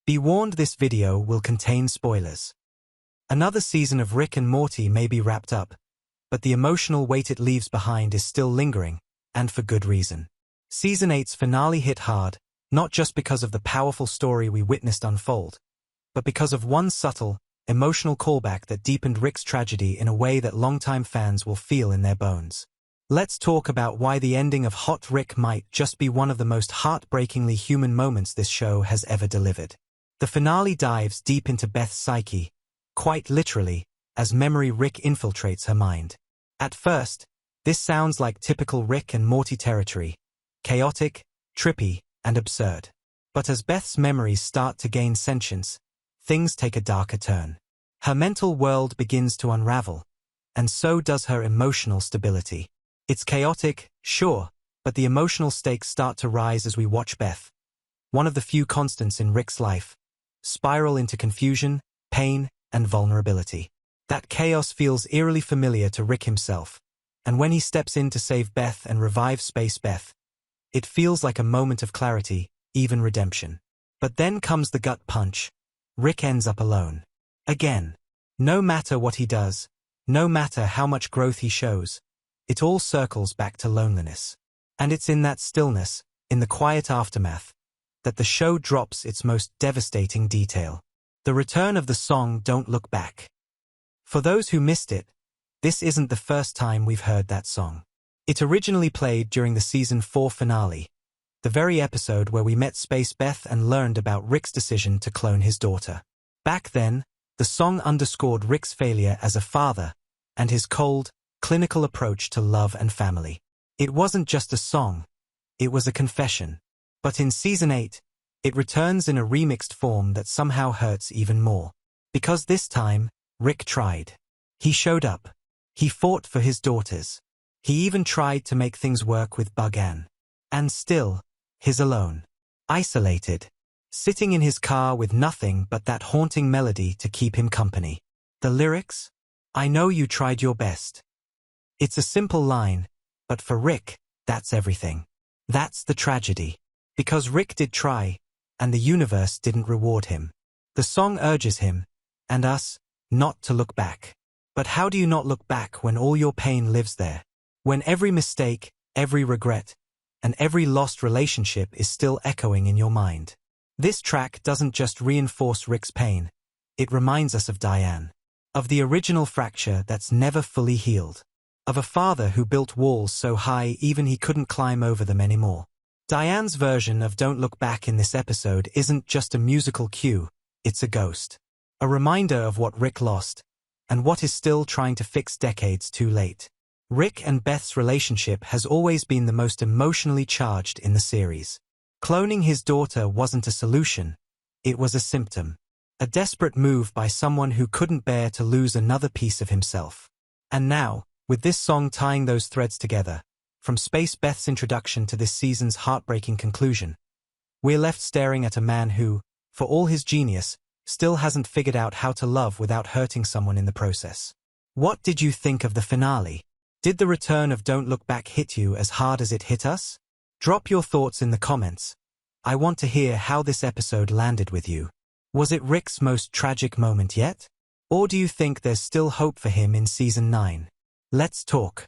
Be warned, this video will contain spoilers. Another season of Rick and Morty may be wrapped up, but the emotional weight it leaves behind is still lingering, and for good reason. Season 8's finale hit hard, not just because of the powerful story we witnessed unfold, but because of one subtle, emotional callback that deepened Rick's tragedy in a way that longtime fans will feel in their bones. Let's talk about why the ending of Hot Rick might just be one of the most heartbreakingly human moments this show has ever delivered. The finale dives deep into Beth's psyche, quite literally, as memory Rick infiltrates her mind. At first, this sounds like typical Rick and Morty territory, chaotic, trippy, and absurd. But as Beth's memories start to gain sentience, things take a darker turn. Her mental world begins to unravel, and so does her emotional stability. It's chaotic, sure, but the emotional stakes start to rise as we watch Beth, one of the few constants in Rick's life, spiral into confusion, pain, and vulnerability. That chaos feels eerily familiar to Rick himself, and when he steps in to save Beth and revive Space Beth, it feels like a moment of clarity, even redemption. But then comes the gut punch. Rick ends up alone. Again. No matter what he does, no matter how much growth he shows, it all circles back to loneliness. And it's in that stillness, in the quiet aftermath, that the show drops its most devastating detail. The return of the song Don't Look Back. For those who missed it, this isn't the first time we've heard that song. It originally played during the Season 4 finale, the very episode where we met Space Beth and learned about Rick's decision to clone his daughter. Back then, the song underscored Rick's failure as a father and his cold, clinical approach to love and family. It wasn't just a song, it was a confession. But in Season 8, it returns in a remixed form that somehow hurts even more. Because this time, Rick tried. He showed up. He fought for his daughters. He even tried to make things work with Bug-Ann. And still, he's alone. Isolated. Sitting in his car with nothing but that haunting melody to keep him company. The lyrics? I know you tried your best. It's a simple line, but for Rick, that's everything. That's the tragedy. Because Rick did try, and the universe didn't reward him. The song urges him, and us, not to look back. But how do you not look back when all your pain lives there? When every mistake, every regret, and every lost relationship is still echoing in your mind? This track doesn't just reinforce Rick's pain, it reminds us of Diane. Of the original fracture that's never fully healed. Of a father who built walls so high even he couldn't climb over them anymore. Diane's version of Don't Look Back in this episode isn't just a musical cue, it's a ghost. A reminder of what Rick lost, and what is still trying to fix decades too late. Rick and Beth's relationship has always been the most emotionally charged in the series. Cloning his daughter wasn't a solution, it was a symptom. A desperate move by someone who couldn't bear to lose another piece of himself. And now, with this song tying those threads together, from Space Beth's introduction to this season's heartbreaking conclusion, we're left staring at a man who, for all his genius, still hasn't figured out how to love without hurting someone in the process. What did you think of the finale? Did the return of Don't Look Back hit you as hard as it hit us? Drop your thoughts in the comments. I want to hear how this episode landed with you. Was it Rick's most tragic moment yet? Or do you think there's still hope for him in Season 9? Let's talk.